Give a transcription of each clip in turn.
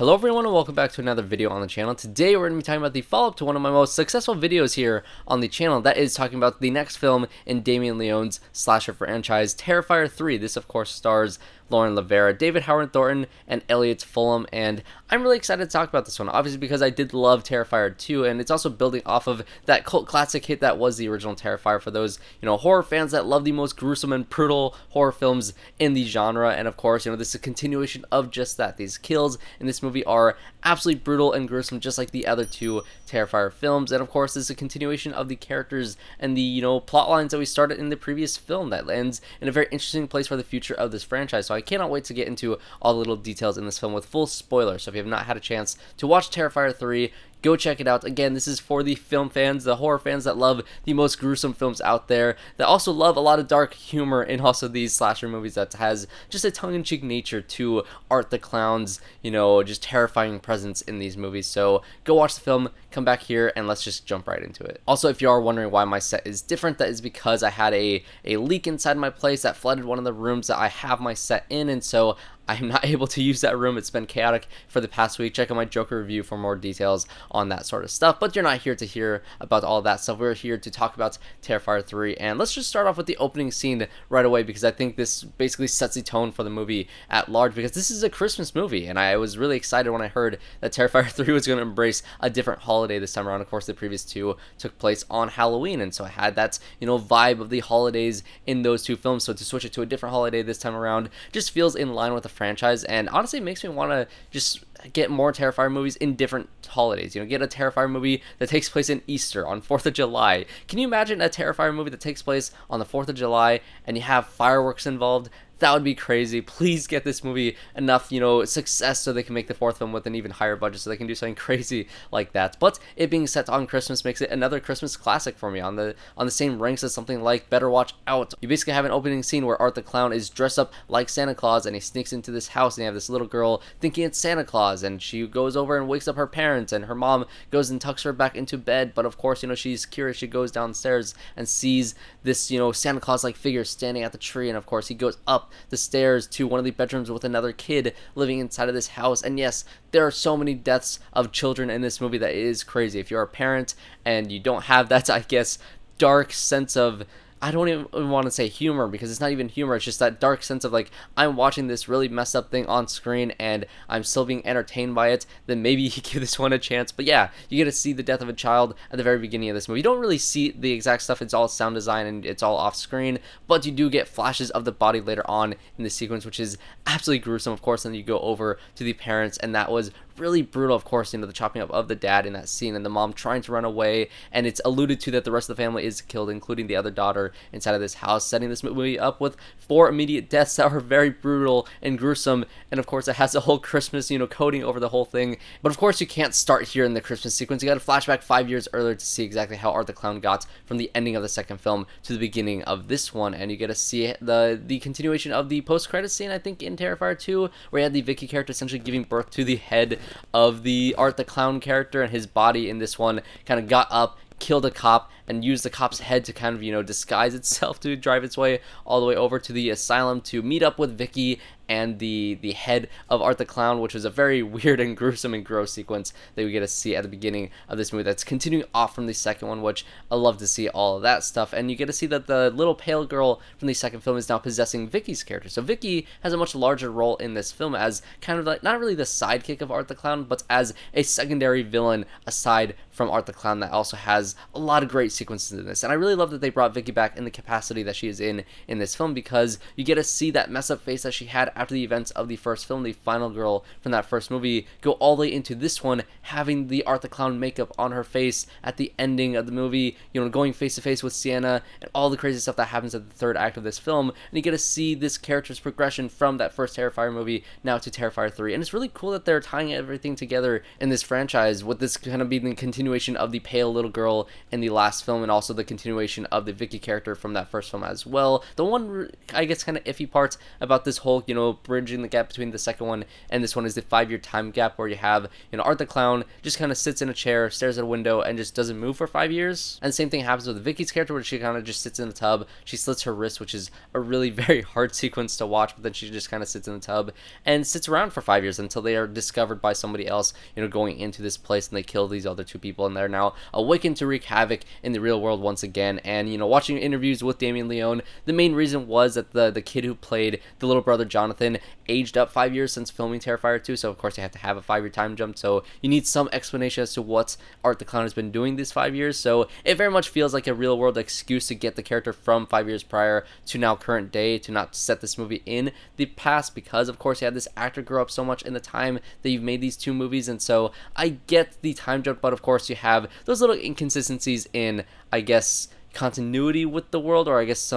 Hello everyone and welcome back to another video on the channel. Today we're going to be talking about the follow-up to one of my most successful videos here on the channel. That is talking about the next film in Damien Leone's slasher franchise, Terrifier 3. This of course stars LaVera, David Howard Thornton, and Elliot Fullam, and I'm really excited to talk about this one, obviously because I did love Terrifier 2, and it's also building off of that cult classic hit that was the original Terrifier for those, horror fans that love the most gruesome and brutal horror films in the genre. And of course, this is a continuation of just that. These kills in this movie are absolutely brutal and gruesome, just like the other two Terrifier films, and of course this is a continuation of the characters and the plot lines that we started in the previous film that ends in a very interesting place for the future of this franchise. So I cannot wait to get into all the little details in this film with full spoilers. So if you have not had a chance to watch Terrifier 3, go check it out. Again, this is for the film fans, the horror fans that love the most gruesome films out there, that also love a lot of dark humor and also these slasher movies that has just a tongue-in-cheek nature to Art the Clown's, just terrifying presence in these movies. So go watch the film, come back here, and let's just jump right into it. Also, if you are wondering why my set is different, that is because I had a leak inside my place that flooded one of the rooms that I have my set in, and so I'm not able to use that room. It's been chaotic for the past week. Check out my Joker review for more details on that sort of stuff. But you're not here to hear about all that stuff. We're here to talk about Terrifier 3. And let's just start off with the opening scene right away, because I think this basically sets the tone for the movie at large, because this is a Christmas movie. And I was really excited when I heard that Terrifier 3 was going to embrace a different holiday this time around. Of course, the previous two took place on Halloween. And so I had that, vibe of the holidays in those two films. So to switch it to a different holiday this time around just feels in line with the franchise, and honestly it makes me want to just get more Terrifier movies in different holidays. Get a Terrifier movie that takes place in Easter, on 4th of July. Can you imagine a Terrifier movie that takes place on the 4th of July and you have fireworks involved? That would be crazy. Please get this movie enough, success so they can make the fourth film with an even higher budget so they can do something crazy like that. But it being set on Christmas makes it another Christmas classic for me, on the same ranks as something like Better Watch Out. You basically have an opening scene where Art the Clown is dressed up like Santa Claus, and he sneaks into this house, and you have this little girl thinking it's Santa Claus, and she goes over and wakes up her parents, and her mom goes and tucks her back into bed. But of course, she's curious. She goes downstairs and sees this, Santa Claus-like figure standing at the tree, and of course he goes up the stairs to one of the bedrooms with another kid living inside of this house. And yes, there are so many deaths of children in this movie that it is crazy. If you're a parent and you don't have that, I guess, dark sense of, I don't even want to say humor, because it's not even humor. It's just that dark sense of like, I'm watching this really messed up thing on screen and I'm still being entertained by it, then maybe you give this one a chance. But yeah, you get to see the death of a child at the very beginning of this movie. You don't really see the exact stuff. It's all sound design and it's all off screen, but you do get flashes of the body later on in the sequence, which is absolutely gruesome, of course. And you go over to the parents, and that was really brutal, of course, the chopping up of the dad in that scene and the mom trying to run away, and it's alluded to that the rest of the family is killed, including the other daughter inside of this house, setting this movie up with 4 immediate deaths that are very brutal and gruesome. And of course it has a whole Christmas coating over the whole thing. But of course you can't start here in the Christmas sequence. You got to flashback 5 years earlier to see exactly how Art the Clown got from the ending of the second film to the beginning of this one, and you get to see the continuation of the post-credits scene, I think, in Terrifier 2, where you had the Vicky character essentially giving birth to the head of the Art the Clown character, and his body in this one kind of got up, killed a cop, and used the cop's head to kind of, disguise itself to drive its way all the way over to the asylum to meet up with Vicky and the head of Art the Clown, which was a very weird and gruesome and gross sequence that we get to see at the beginning of this movie that's continuing off from the second one, which I love to see all of that stuff. And you get to see that the little pale girl from the second film is now possessing Vicky's character. So Vicky has a much larger role in this film as kind of like, not really the sidekick of Art the Clown, but as a secondary villain aside from Art the Clown that also has a lot of great sequences in this. And I really love that they brought Vicky back in the capacity that she is in this film, because you get to see that mess up face that she had after the events of the first film, the final girl from that first movie, go all the way into this one, having the Art the Clown makeup on her face at the ending of the movie, going face to face with Sienna, and all the crazy stuff that happens at the third act of this film. And you get to see this character's progression from that first Terrifier movie now to Terrifier 3. And it's really cool that they're tying everything together in this franchise, with this kind of being the continuation of the pale little girl in the last film film, and also the continuation of the Vicky character from that first film as well. The one, I guess, kind of iffy part about this whole, bridging the gap between the second one and this one is the 5-year time gap where you have, Art the Clown just kind of sits in a chair, stares at a window, and just doesn't move for 5 years. And the same thing happens with Vicky's character, where she kind of just sits in the tub. She slits her wrist, which is a really very hard sequence to watch, but then she just kind of sits in the tub and sits around for 5 years until they are discovered by somebody else, going into this place, and they kill these other two people, and they're now awakened to wreak havoc in the real world once again. And, watching interviews with Damien Leone, the main reason was that the kid who played the little brother Jonathan aged up 5 years since filming Terrifier 2, so of course you have to have a 5-year time jump, so you need some explanation as to what Art the Clown has been doing these 5 years. So it very much feels like a real world excuse to get the character from 5 years prior to now current day, to not set this movie in the past, because of course you had this actor grow up so much in the time that you've made these two movies. And so I get the time jump, but of course you have those little inconsistencies in, I guess, continuity with the world, or I guess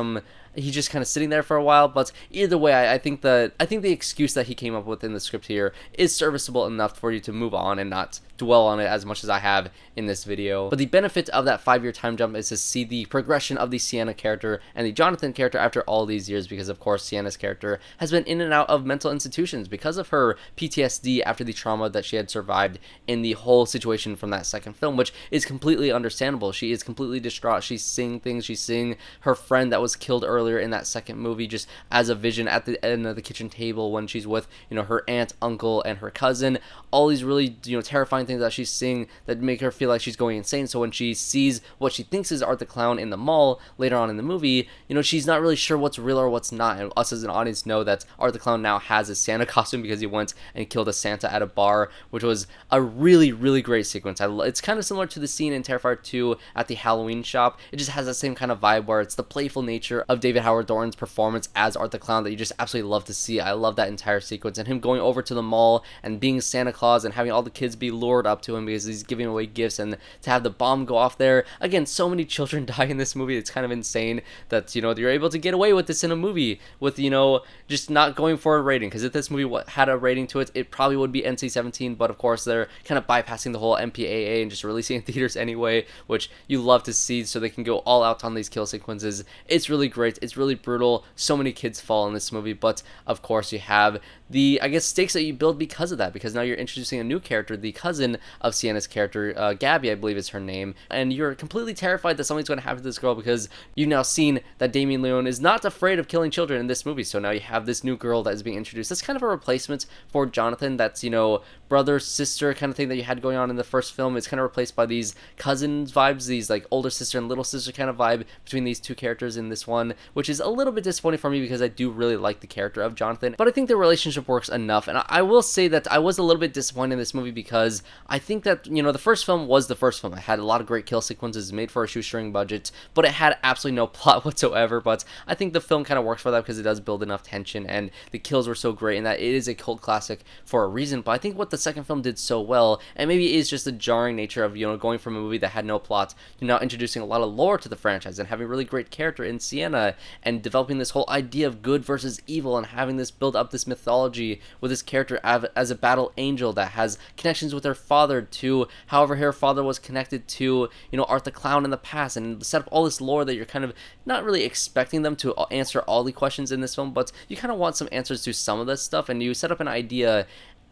he's just kind of sitting there for a while. But either way, I think the excuse that he came up with in the script here is serviceable enough for you to move on and not dwell on it as much as I have in this video. But the benefit of that 5-year time jump is to see the progression of the Sienna character and the Jonathan character after all these years, because of course Sienna's character has been in and out of mental institutions because of her PTSD after the trauma that she had survived in the whole situation from that second film, which is completely understandable. She is completely distraught. She's seeing things. She's seeing her friend that was killed earlier in that second movie just as a vision at the end of the kitchen table when she's with, her aunt, uncle, and her cousin. All these really, terrifying things that she's seeing that make her feel like she's going insane. So when she sees what she thinks is Art the Clown in the mall later on in the movie, she's not really sure what's real or what's not. And us as an audience know that Art the Clown now has a Santa costume because he went and killed a Santa at a bar, which was a really, really great sequence. It's kind of similar to the scene in Terrifier 2 at the Halloween shop. It just has that same kind of vibe where it's the playful nature of David Howard Thornton's performance as Art the Clown that you just absolutely love to see. I love that entire sequence, and him going over to the mall and being Santa Claus and having all the kids be lured up to him because he's giving away gifts, and to have the bomb go off there. Again, so many children die in this movie. It's kind of insane that, you're able to get away with this in a movie with, just not going for a rating, because if this movie had a rating to it, it probably would be NC-17, but of course they're kind of bypassing the whole MPAA and just releasing in theaters anyway, which you love to see, so they can go all out on these kill sequences. It's really great. It's really brutal. So many kids fall in this movie, but of course you have the, I guess, stakes that you build because of that, because now you're introducing a new character, the cousin of Sienna's character, GABBIE, I believe is her name, and you're completely terrified that something's going to happen to this girl because you've now seen that Damien Leone is not afraid of killing children in this movie. So now you have this new girl that is being introduced. That's kind of a replacement for Jonathan. That's, brother, sister kind of thing that you had going on in the first film. It's kind of replaced by these cousins vibes, these like older sister and little sister kind of vibe between these two characters in this one, which is a little bit disappointing for me because I do really like the character of Jonathan, but I think the relationship works enough. And I will say that I was a little bit disappointed in this movie because I think that, the first film was the first film. It had a lot of great kill sequences made for a shoestring budget, but it had absolutely no plot whatsoever. But I think the film kind of works for that because it does build enough tension, and the kills were so great, and that it is a cult classic for a reason. But I think what the second film did so well, and maybe it is just the jarring nature of, going from a movie that had no plot to now introducing a lot of lore to the franchise and having a really great character in Sienna, and developing this whole idea of good versus evil, and having this build up this mythology with this character as a battle angel that has connections with her father to however her father was connected to, Art the Clown in the past, and set up all this lore that you're kind of not really expecting them to answer all the questions in this film, but you kind of want some answers to some of this stuff, and you set up an idea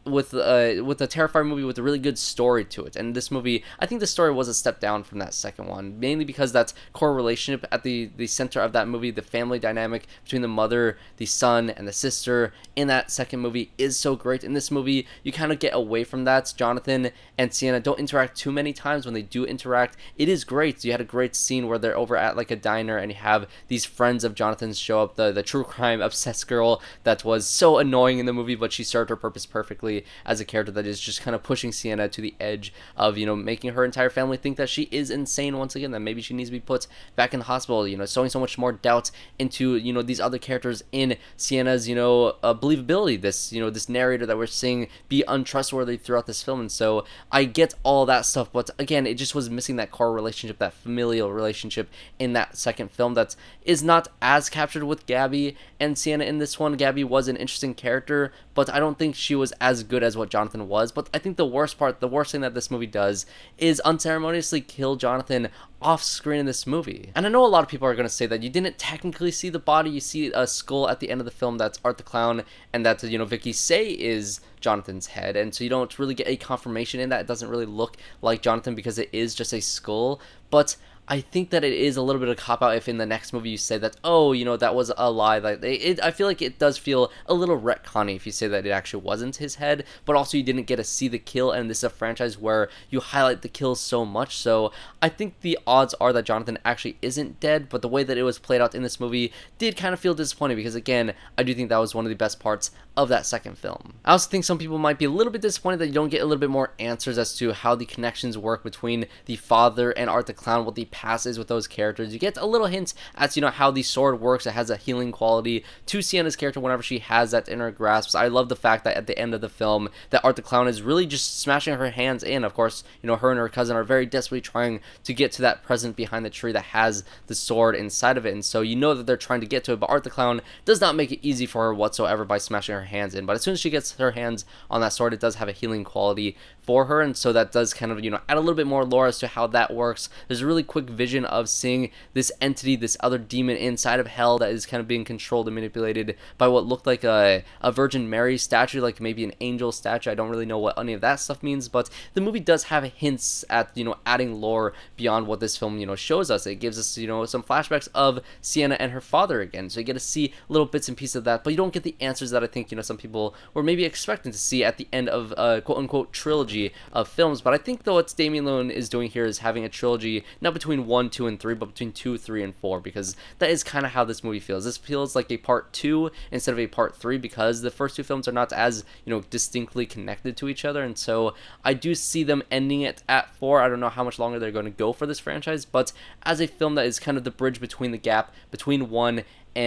with a Terrifier movie with a really good story to it. And this movie, I think the story was a step down from that second one, mainly because that core relationship at the center of that movie, the family dynamic between the mother, the son, and the sister in that second movie is so great. In this movie, you kind of get away from that. Jonathan and Sienna don't interact too many times. When they do interact, it is great. You had a great scene where they're over at like a diner, and you have these friends of Jonathan's show up, the true crime obsessed girl that was so annoying in the movie, but she served her purpose perfectly as a character that is just kind of pushing Sienna to the edge of, making her entire family think that she is insane once again, that maybe she needs to be put back in the hospital, sowing so much more doubt into, these other characters in Sienna's, believability, this narrator that we're seeing be untrustworthy throughout this film. And so I get all that stuff, but again, it just was missing that core relationship, that familial relationship in that second film that is not as captured with GABBIE and Sienna in this one. GABBIE was an interesting character, but I don't think she was as as good as what Jonathan was. But I think the worst thing that this movie does is unceremoniously kill Jonathan off screen in this movie. And I know a lot of people are going to say that you didn't technically see the body. You see a skull at the end of the film that's Art the Clown, and that, you know, Vicky say is Jonathan's head, and so you don't really get a confirmation in that. It doesn't really look like Jonathan because it is just a skull. But I think that it is a little bit of a cop-out if in the next movie you say that, oh, you know, that was a lie. Like, I feel like it does feel a little retconny if you say that it actually wasn't his head, but also you didn't get to see the kill, and this is a franchise where you highlight the kills so much. So I think the odds are that Jonathan actually isn't dead, but the way that it was played out in this movie did kind of feel disappointing because, again, I do think that was one of the best parts of that second film. I also think some people might be a little bit disappointed that you don't get a little bit more answers as to how the connections work between the father and Art the Clown, what the past is with those characters. You get a little hints as to, you know, how the sword works. It has a healing quality to Sienna's character whenever she has that in her grasp. I love the fact that at the end of the film that Art the Clown is really just smashing her hands in. Of course, you know, her and her cousin are very desperately trying to get to that present behind the tree that has the sword inside of it, and so you know that they're trying to get to it, but Art the Clown does not make it easy for her whatsoever by smashing her hands in. But as soon as she gets her hands on that sword, it does have a healing quality for her, and so that does kind of, you know, add a little bit more lore as to how that works. There's a really quick vision of seeing this entity, this other demon inside of hell that is kind of being controlled and manipulated by what looked like a Virgin Mary statue, like maybe an angel statue. I don't really know what any of that stuff means, but the movie does have hints at, you know, adding lore beyond what this film, you know, shows us. It gives us, you know, some flashbacks of Sienna and her father again, so you get to see little bits and pieces of that, but you don't get the answers that I think, you know, some people were maybe expecting to see at the end of a quote-unquote trilogy of films. But I think, though, what Damien Leone is doing here is having a trilogy not between 1, 2, and 3, but between 2, 3, and 4, because that is kind of how this movie feels. This feels like a part 2 instead of a part 3, because the first two films are not as, you know, distinctly connected to each other, and so I do see them ending it at 4. I don't know how much longer they're going to go for this franchise, but as a film that is kind of the bridge between the gap between 1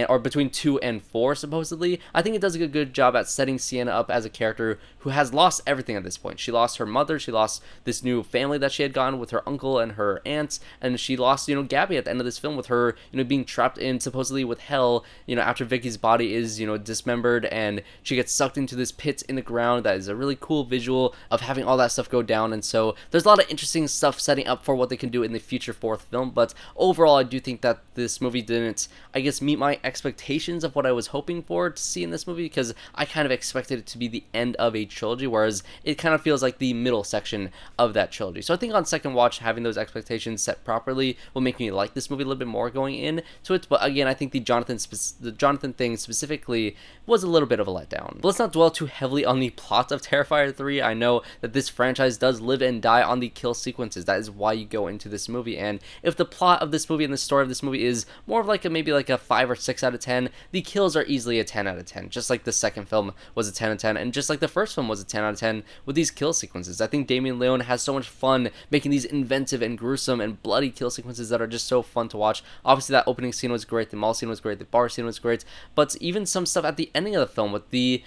or between 2 and 4, supposedly, I think it does a good job at setting Sienna up as a character who has lost everything at this point. She lost her mother, she lost this new family that she had gotten with her uncle and her aunts, and she lost, you know, GABBIE at the end of this film with her, you know, being trapped in supposedly with hell, you know, after Vicky's body is, you know, dismembered and she gets sucked into this pit in the ground. That is a really cool visual of having all that stuff go down, and so there's a lot of interesting stuff setting up for what they can do in the future fourth film. But overall, I do think that this movie didn't, I guess, meet my expectations of what I was hoping for to see in this movie, because I kind of expected it to be the end of a trilogy, whereas it kind of feels like the middle section of that trilogy. So I think on second watch, having those expectations set properly will make me like this movie a little bit more going into it. But again, I think the Jonathan thing specifically was a little bit of a letdown. But let's not dwell too heavily on the plot of Terrifier 3. I know that this franchise does live and die on the kill sequences. That is why you go into this movie, and if the plot of this movie and the story of this movie is more of like maybe like a 5 or 6 out of 10, the kills are easily a 10 out of 10, just like the second film was a 10 out of 10, and just like the first film was a 10 out of 10 with these kill sequences. I think Damien Leone has so much fun making these inventive and gruesome and bloody kill sequences that are just so fun to watch. Obviously, that opening scene was great, the mall scene was great, the bar scene was great, but even some stuff at the ending of the film with the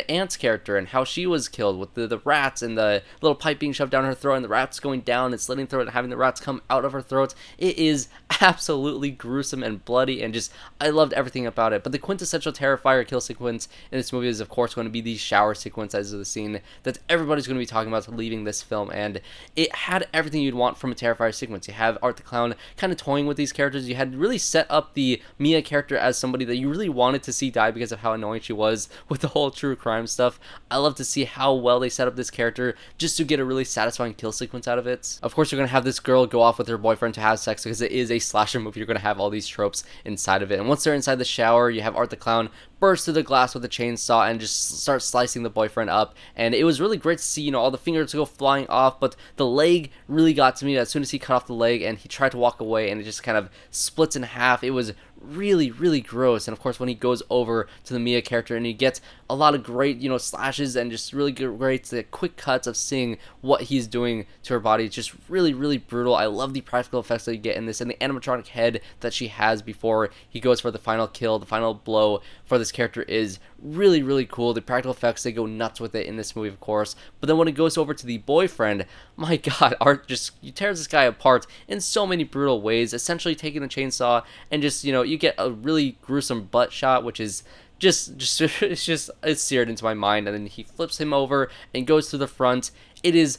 aunt's character and how she was killed with the rats and the little pipe being shoved down her throat and the rats going down and slitting throat and having the rats come out of her throat. It is absolutely gruesome and bloody, and just, I loved everything about it. But the quintessential Terrifier kill sequence in this movie is, of course, going to be the shower sequence as the scene that everybody's going to be talking about leaving this film, and it had everything you'd want from a Terrifier sequence. You have Art the Clown kind of toying with these characters. You had really set up the Mia character as somebody that you really wanted to see die because of how annoying she was with the whole true crime stuff. I love to see how well they set up this character just to get a really satisfying kill sequence out of it. Of course, you're going to have this girl go off with her boyfriend to have sex because it is a slasher movie. You're going to have all these tropes inside of it. And once they're inside the shower, you have Art the Clown burst through the glass with a chainsaw and just start slicing the boyfriend up. And it was really great to see, you know, all the fingers go flying off, but the leg really got to me as soon as he cut off the leg and he tried to walk away and it just kind of splits in half. It was really, really gross. And of course, when he goes over to the Mia character and you get a lot of great, you know, slashes and just really great quick cuts of seeing what he's doing to her body. It's just really, really brutal. I love the practical effects that you get in this, and the animatronic head that she has before he goes for the final kill, the final blow for this character is really, really cool. The practical effects, they go nuts with it in this movie, of course. But then when it goes over to the boyfriend, my god, Art just, you tears this guy apart in so many brutal ways, essentially taking the chainsaw and just, you know, you get a really gruesome butt shot, which is it's seared into my mind. And then he flips him over and goes to the front. It is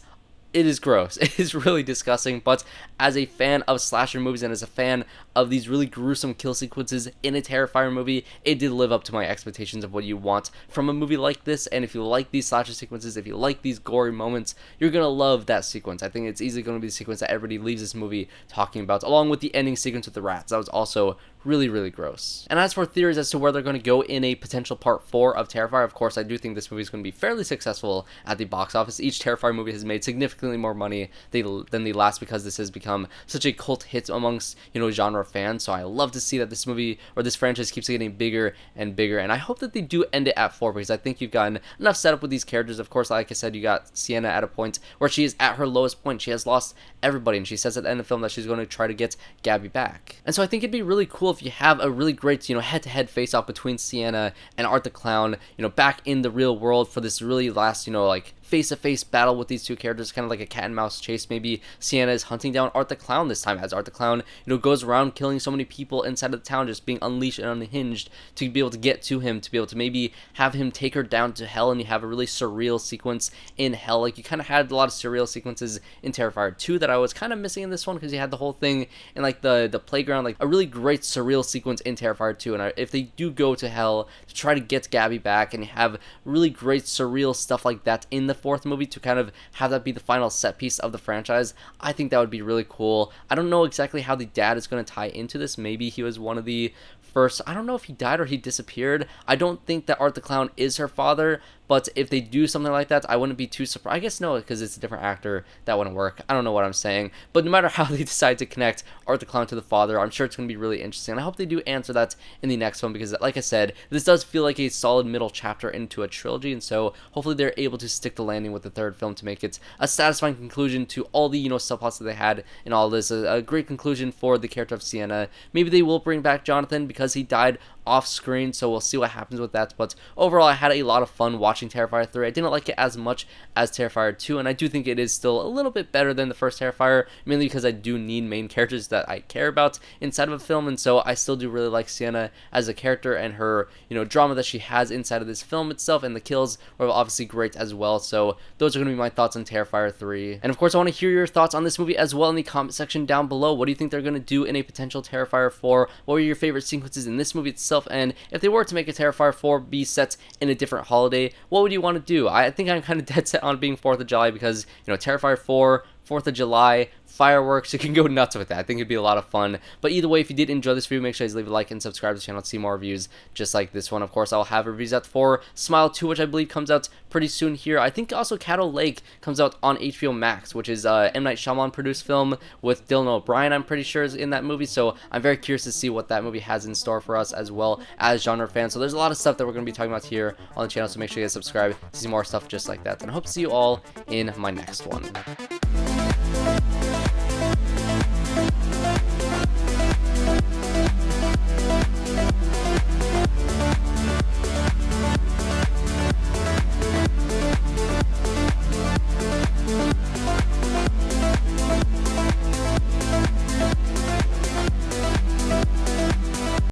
gross. It is really disgusting, but as a fan of slasher movies and as a fan of these really gruesome kill sequences in a Terrifier movie, it did live up to my expectations of what you want from a movie like this. And if you like these slasher sequences, if you like these gory moments, you're gonna love that sequence. I think it's easily gonna be the sequence that everybody leaves this movie talking about, along with the ending sequence with the rats. That was also really, really gross. And as for theories as to where they're going to go in a potential part 4 of Terrifier, of course, I do think this movie is going to be fairly successful at the box office. Each Terrifier movie has made significantly more money than the last, because this has become such a cult hit amongst, genre fans. So I love to see that this movie, or this franchise, keeps getting bigger and bigger. And I hope that they do end it at 4, because I think you've gotten enough setup with these characters. Of course, like I said, you got Sienna at a point where she is at her lowest point. She has lost everybody, and she says at the end of the film that she's going to try to get GABBIE back. And so I think it'd be really cool if you have a really great, head-to-head face-off between Sienna and Art the Clown, back in the real world for this really last, like, face-to-face battle with these two characters, kind of like a cat and mouse chase. Maybe Sienna is hunting down Art the Clown this time, as Art the Clown, goes around killing so many people inside of the town, just being unleashed and unhinged, to be able to get to him, to be able to maybe have him take her down to hell, and you have a really surreal sequence in hell. Like, you kind of had a lot of surreal sequences in Terrifier 2 that I was kind of missing in this one, because you had the whole thing in, like, the playground, like, a really great surreal sequence in Terrifier 2, and if they do go to hell to try to get GABBIE back, and have really great surreal stuff like that in the 4th movie, to kind of have that be the final set piece of the franchise, I think that would be really cool. I don't know exactly how the dad is going to tie into this. Maybe he was one of the first, I don't know if he died or he disappeared. I don't think that Art the Clown is her father, but if they do something like that, I wouldn't be too surprised. I guess no, because it's a different actor. That wouldn't work. I don't know what I'm saying. But no matter how they decide to connect Art the Clown to the father, I'm sure it's going to be really interesting. And I hope they do answer that in the next one, because like I said, this does feel like a solid middle chapter into a trilogy. And so hopefully they're able to stick the landing with the 3rd film to make it a satisfying conclusion to all the, subplots that they had in all this. A great conclusion for the character of Sienna. Maybe they will bring back Jonathan, because he died off screen, so we'll see what happens with that. But overall, I had a lot of fun watching Terrifier 3. I didn't like it as much as Terrifier 2, and I do think it is still a little bit better than the first Terrifier, mainly because I do need main characters that I care about inside of a film. And so I still do really like Sienna as a character, and her drama that she has inside of this film itself, and the kills were obviously great as well. So those are going to be my thoughts on Terrifier 3. And of course, I want to hear your thoughts on this movie as well in the comment section down below. What do you think they're going to do in a potential Terrifier 4? What were your favorite sequences in this movie itself? And if they were to make a Terrifier 4 be set in a different holiday, what would you want to do? I think I'm kind of dead set on being 4th of July, because, Terrifier 4, 4th of July, fireworks, you can go nuts with that. I think it'd be a lot of fun. But either way, if you did enjoy this video, make sure you leave a like and subscribe to the channel to see more reviews just like this one. Of course, I'll have reviews out for Smile 2, which I believe comes out pretty soon here. I think also Cattle Lake comes out on HBO Max, which is M. Night Shyamalan produced film with Dylan O'Brien, I'm pretty sure, is in that movie. So I'm very curious to see what that movie has in store for us as well as genre fans. So there's a lot of stuff that we're going to be talking about here on the channel, so make sure you guys subscribe to see more stuff just like that. And I hope to see you all in my next one.